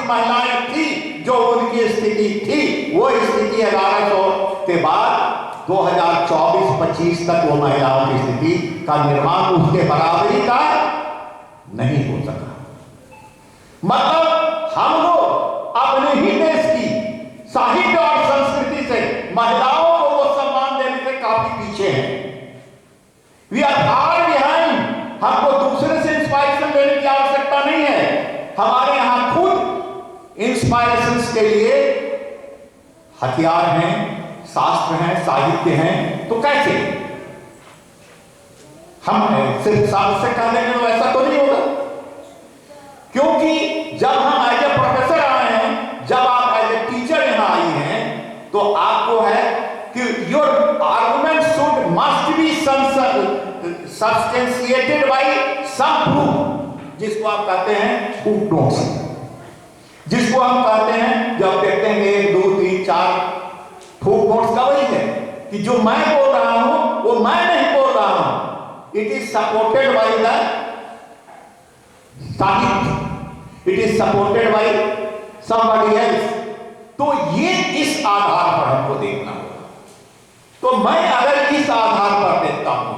महिलाएं थी जो उनकी स्थिति थी, वो स्थिति 1100 के बाद 2024-25 तक वो महिलाओं की स्थिति का निर्माण उसके बराबरी का नहीं हो सका। मतलब हम लोग अपने ही देश की साहित्य और संस्कृति से महिलाओं को वो सम्मान देने से काफी पीछे हैं। We are far behind. हमको दूसरे से इंस्पायरेशन लेने की आवश्यकता नहीं है। हमारे यहां खुद इंस्पायरेशंस के लिए हथियार हैं, शास्त्र हैं, साहित्य हैं। तो कैसे हम सिर्फ शास्त्र से कह देंगे तो ऐसा तो नहीं होगा, क्योंकि जब हम एज ए प्रोफेसर आए हैं, जब आप एज ए टीचर यहां आई हैं, तो आपको है कि your argument should must be substantiated by some proof, जिसको आप कहते हैं प्रूफ नोट्स, जिसको हम कहते हैं जब देखते हैं 1 2 3 4 प्रूफ नोट्स का वही है कि जो मैं बोल रहा हूं वो मैं नहीं बोल रहा हूं, it is supported by the sahitya, it is supported by somebody else. तो ये इस आधार पर हमको देखना होगा। तो मैं अगर इस आधार पर देखता हूं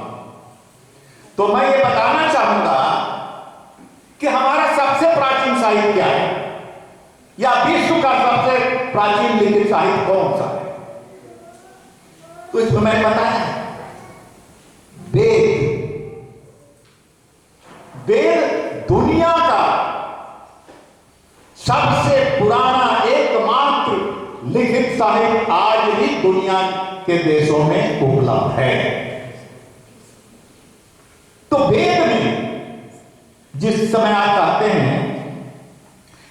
तो मैं ये बताना चाहूंगा कि हमारा सबसे प्राचीन साहित्य क्या है, या विश्व का सबसे प्राचीन लिखित साहित्य कौन सा है? तो इसमें मैंने बताया वेद। वेद दुनिया का सबसे पुराना एकमात्र लिखित साहित्य आज भी दुनिया के देशों में उपलब्ध है। तो वेद में जिस समय आप कहते हैं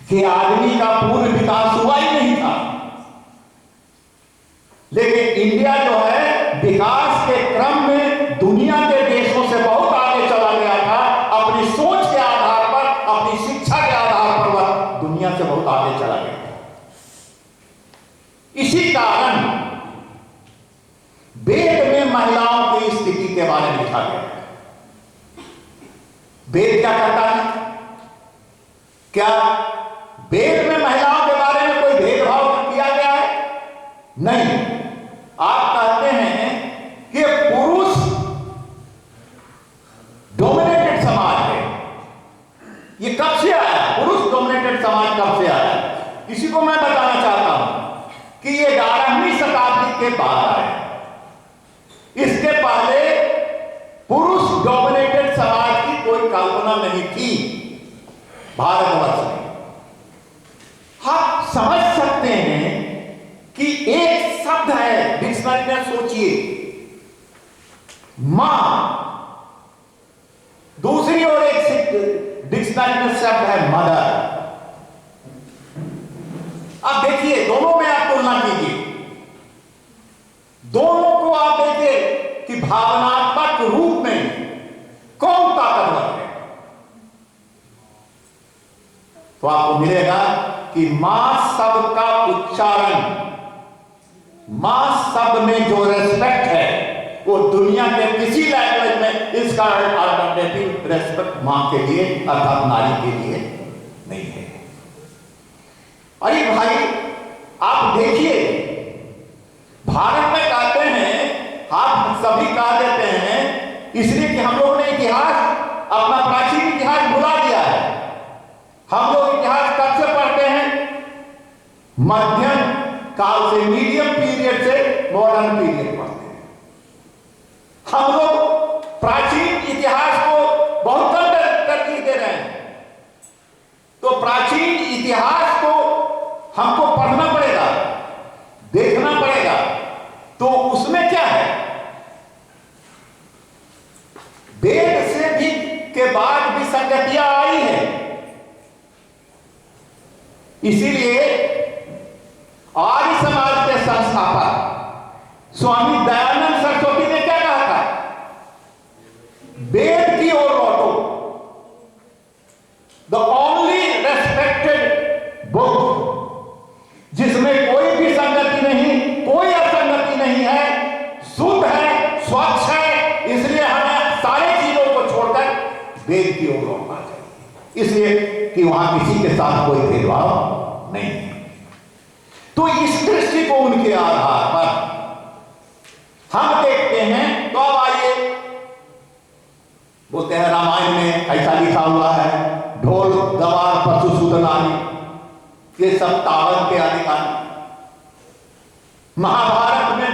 कि आदमी का पूर्ण विकास हुआ ही नहीं था, लेकिन इंडिया जो है विकास के क्रम में दुनिया के देशों से बहुत आगे चला गया था। अपनी सोच के आधार पर, अपनी शिक्षा के आधार पर वह दुनिया से बहुत आगे चला गया था। इसी कारण वेद में महिलाओं की स्थिति के बारे में लिखा गया है। वेद क्या कहता है? क्या वेद में महिलाओं के बारे में कोई भेदभाव किया गया है? नहीं। आप कहते हैं कि पुरुष डोमिनेटेड समाज है। ये कब से आया? पुरुष डोमिनेटेड समाज कब से आया? किसी को मैं बताना चाहता हूं कि ये 11वीं शताब्दी के बाद आया। इसके पहले पुरुष डोमिनेटेड समाज की कोई कल्पना नहीं थी भारतवर्ष में। आप समझ सकते हैं कि एक शब्द है डिक्शनरी में, सोचिए, मां, दूसरी ओर एक डिक्शनरी में शब्द है मदर। अब देखिए, दोनों में आप तुलना कीजिए, दोनों को आप देखिए कि भावनात्मक रूप में कौन ताकतवर है, तो आपको मिलेगा कि मां शब्द का उच्चारण, मां शब्द में जो रेस्पेक्ट है वो दुनिया के किसी लैंग्वेज में इसका अल्टरनेटिव रेस्पेक्ट मां के लिए अर्थात नारी के लिए नहीं है। अरे भाई, आप देखिए, भारत में कहते हैं, आप सभी कह देते हैं इसलिए कि हम लोगों ने इतिहास, अपना प्राचीन इतिहास भुला दिया है। हम लोग इतिहास कब से पढ़ते हैं? मध्यम काल से, मीडियम पीरियड से मॉडर्न पीरियड पढ़ते हैं। हम लोग प्राचीन इतिहास को बहुत कम तरजीह दे रहे हैं। तो प्राचीन इतिहास को हमको पढ़ना पड़ेगा, देखना पड़ेगा। तो उसमें क्या है? वेद से भी के बाद भी संगतियां आई है। इसीलिए आर्य समाज के संस्थापक स्वामी दयानंद सरस्वती ने क्या कहा था? वेद की ओर लौटो, द ओनली रेस्पेक्टेड बुक, जिसमें कोई भी संगति नहीं, कोई असंगति नहीं है, शुद्ध है, स्वच्छ है। इसलिए हमें सारी चीजों को छोड़कर वेद की ओर लौटना चाहिए, इसलिए कि वहां किसी के साथ कोई भेदभाव नहीं है। तो इस दृष्टिकोण के आधार पर हम देखते हैं। तो अब आइए, बोलते हैं रामायण में ऐसा लिखा हुआ है, ढोल गवार पशु सुतनानी, ये सब तावन के अधिकारी। महाभारत में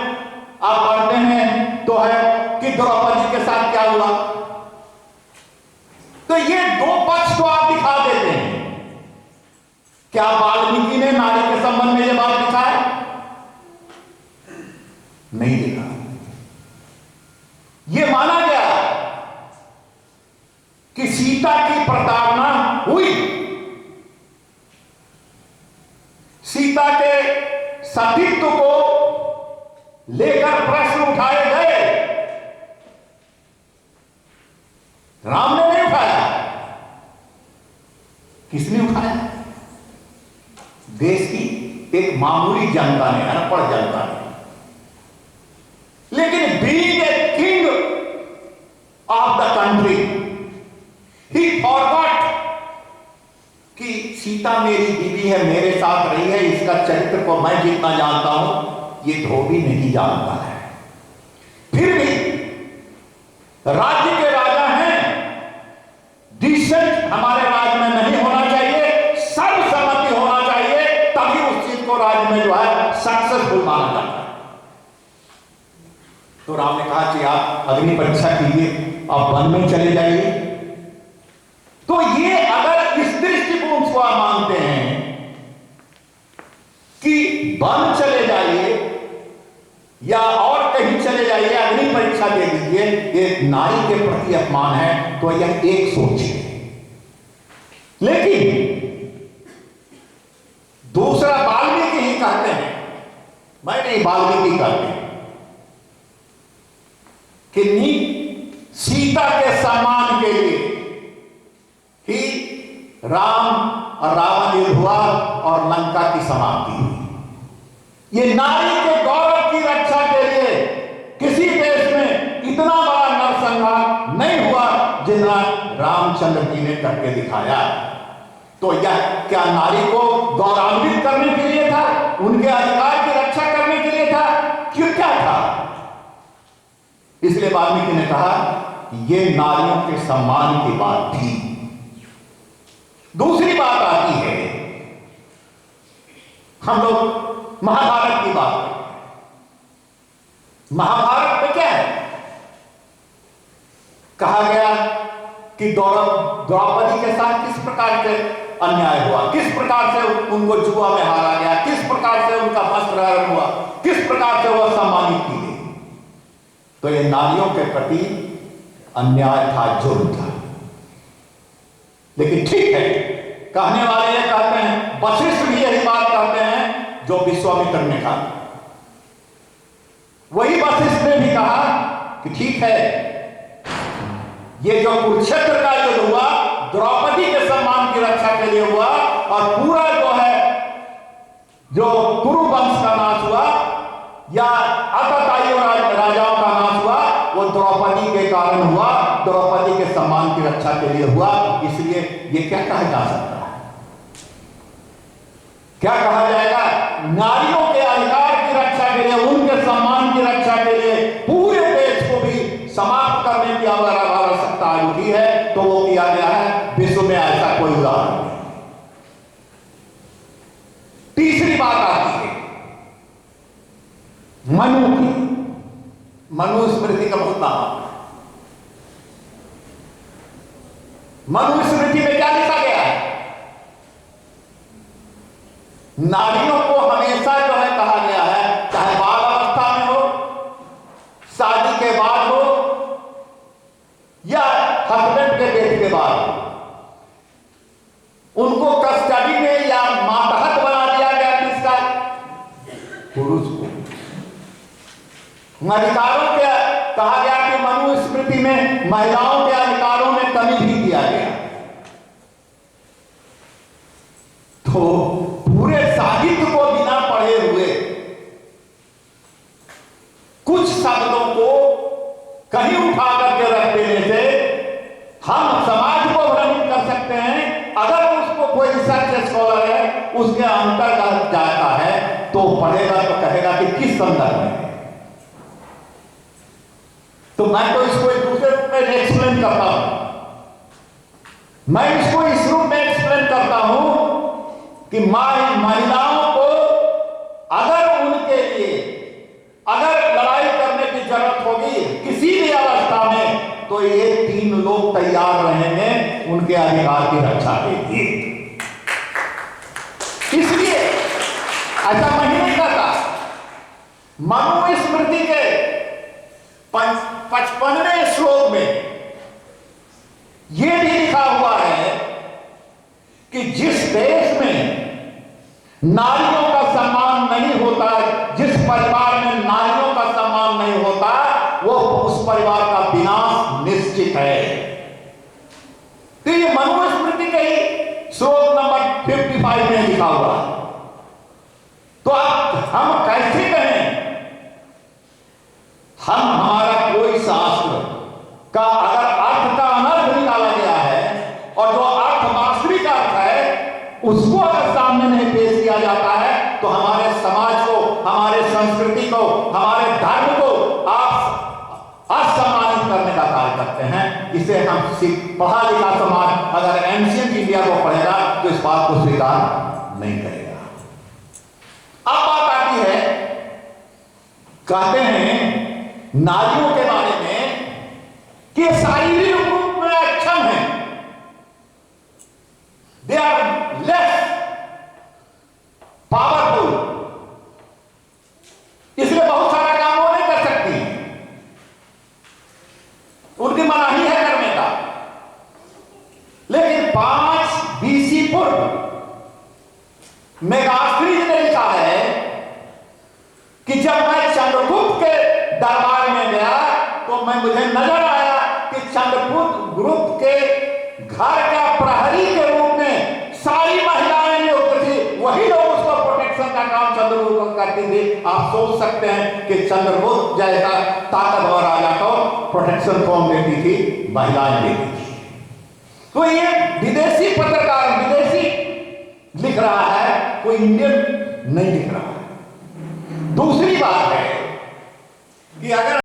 आप पढ़ते हैं तो है कि द्रौपदी के साथ क्या हुआ। तो ये दो पक्ष तो आप दिखा देते हैं। क्या वाल्मीकि ने नारी के संबंध में ये बात लिखा है? नहीं लिखा। ये माना गया कि सीता की प्रताड़ना हुई, सीता के सतीत्व को लेकर प्रश्न उठाए गए, राम ने नहीं उठाया। किसने उठाया? देश की एक मामूली जनता ने, अनपढ़ जनता ने। लेकिन being a king of the country, he forgot कि सीता मेरी बीवी है, मेरे साथ रही है, इसका चरित्र को मैं जितना जानता हूं ये धोबी नहीं जानता है। फिर भी राज्य के राजा हैं, डिसेंट हमारे राज्य में नहीं होना चाहिए, सर्वसम्मति होना चाहिए, तभी उस चीज को राज्य में जो है सक्सेसफुल माना जाता है। तो राम ने कहा कि आप अग्नि परीक्षा कीजिए, आप वन में चले जाइए। तो ये अगर इस दृष्टिकोण को आप मानते हैं कि वन चले जाइए या और कहीं चले जाइए, अग्नि परीक्षा दे दीजिए, ये नारी के प्रति अपमान है, तो यह एक सोच है। लेकिन दूसरा वाल्मीकि ही कहते हैं, मैं नहीं, वाल्मीकि कहते हैं कि सीता के सम्मान के लिए ही राम और रावण युद्ध हुआ और लंका की समाप्ति हुई। ये नारी के गौरव की रक्षा के लिए किसी देश में इतना बड़ा नरसंहार नहीं हुआ जितना रामचंद्र जी ने करके दिखाया। तो यह क्या नारी को गौरवान्वित करने के लिए था, उनके अधिकार की रक्षा करने के लिए था, क्यों क्या था? इसलिए वाल्मीकि ने कहा कि यह नारियों के सम्मान की बात थी। दूसरी बात आती है, हम लोग महाभारत की बात करें। महाभारत में क्या है? कहा गया कि द्रौपदी के साथ किस प्रकार से अन्याय हुआ, किस प्रकार से उनको जुआ में हारा गया, किस प्रकार से उनका वस्त्रहरण हुआ, किस प्रकार से वह सम्मानित की गई। तो ये नारियों के प्रति अन्याय था, जुर्म था। लेकिन ठीक है, कहने वाले ये कहते हैं, वशिष्ठ भी यही बात कहते हैं जो विश्वामित्र ने कहा। वही वशिष्ठ ने भी कहा कि ठीक है, ये जो कुरुक्षेत्र का युद्ध हुआ द्रौपदी के सम्मान की रक्षा के लिए हुआ, और पूरा जो है जो कुरु वंश का नाश हुआ या आतताइयों राजाओं का नाश हुआ, वो द्रौपदी के कारण हुआ, द्रौपदी के सम्मान की रक्षा के लिए हुआ। इसलिए ये क्या कहा जा सकता है? क्या कहा जाएगा? नारियों के अधिकार की रक्षा के लिए, उनके सम्मान की रक्षा के लिए पूरे देश को भी समाप्त करने की अगर आवश्यकता उठी है तो वो किया गया है। विश्व में ऐसा कोई उदाहरण नहीं। तीसरी बात आती है मनु की। मनु स्मृति का बहुत नाम है। मनु स्मृति में क्या लिखा गया है? नारियों को हमेशा जो है कहा गया है, चाहे बाल अवस्था में हो, शादी के बाद हो, या हस्बैंड के डेथ के बाद हो, उनको कस्टडी में या मातहत बना दिया गया। किसका? पुरुष को। अधिकारों के कहा गया कि मनु स्मृति में महिलाओं के अधिकारों में कमी भी किया गया। तो पूरे साहित्य को बिना पढ़े हुए कुछ शब्दों को कहीं उठा करके रख देने से हम समाज को भ्रमित कर सकते हैं। अगर उसको कोई रिसर्च स्कॉलर है उसके अंतर्गत जाता है तो पढ़ेगा तो कहेगा कि किस संदर्भ में। तो मैं तो इसको एक दूसरे रूप में एक्सप्लेन करता हूं। मैं इसको इस रूप में एक्सप्लेन करता हूं कि महिलाओं को अगर उनके लिए अगर लड़ाई करने की जरूरत होगी किसी भी अवस्था में, तो ये 3 लोग तैयार रहेंगे उनके अधिकार की रक्षा के लिए। इसलिए ऐसा मैं नहीं करता। मनुस्मृति के 55वें श्लोक में यह भी लिखा हुआ है कि जिस देश में नारियों का सम्मान नहीं होता, जिस परिवार में नारियों का सम्मान नहीं होता, वो उस परिवार का विनाश निश्चित है। तो ये मनुस्मृति के ही श्लोक नंबर 55 में लिखा हुआ है। तो अब हम कैसे कहें, हम हमारा कोई शास्त्र का अगर अर्थ का अनर्थ निकाला गया है और जो अर्थ वास्तविक अर्थ है उसको अगर सामने नहीं पेश किया जाता है तो हमारे समाज को, हमारे संस्कृति को, हमारे धर्म को आप असम्मानित करने का कार्य करते हैं। इसे हम पढ़ा लिखा समाज अगर एंशिएंट इंडिया को पढ़ेगा तो इस बात को स्वीकार नहीं करेगा। अब बात आती है, कहते हैं नारियों के बारे में कि शारीरिक रूप में अक्षम है, दे आर लेस पावरफुल, इसलिए बहुत सारा काम वो नहीं कर सकती, उनकी मनाही है करने का। लेकिन 5 BC पूर्व मेगास्त्री ने लिखा है कि जब मैं चंद्रगुप्त के दरबार में गया तो मुझे नजर आया कि चंद्रगुप्त के घर का प्रहरी के रूप में सारी महिलाएं नियुक्त थी, वही लोग उसको प्रोटेक्शन का काम चंद्रगुप्त करती थी। आप सोच सकते हैं कि चंद्रगुप्त जैसा ताकतवर राजा को प्रोटेक्शन कौन देती थी? महिलाएं देती थी। तो ये विदेशी पत्रकार, विदेशी लिख रहा है, कोई इंडियन नहीं लिख रहा है। दूसरी बात है कि अगर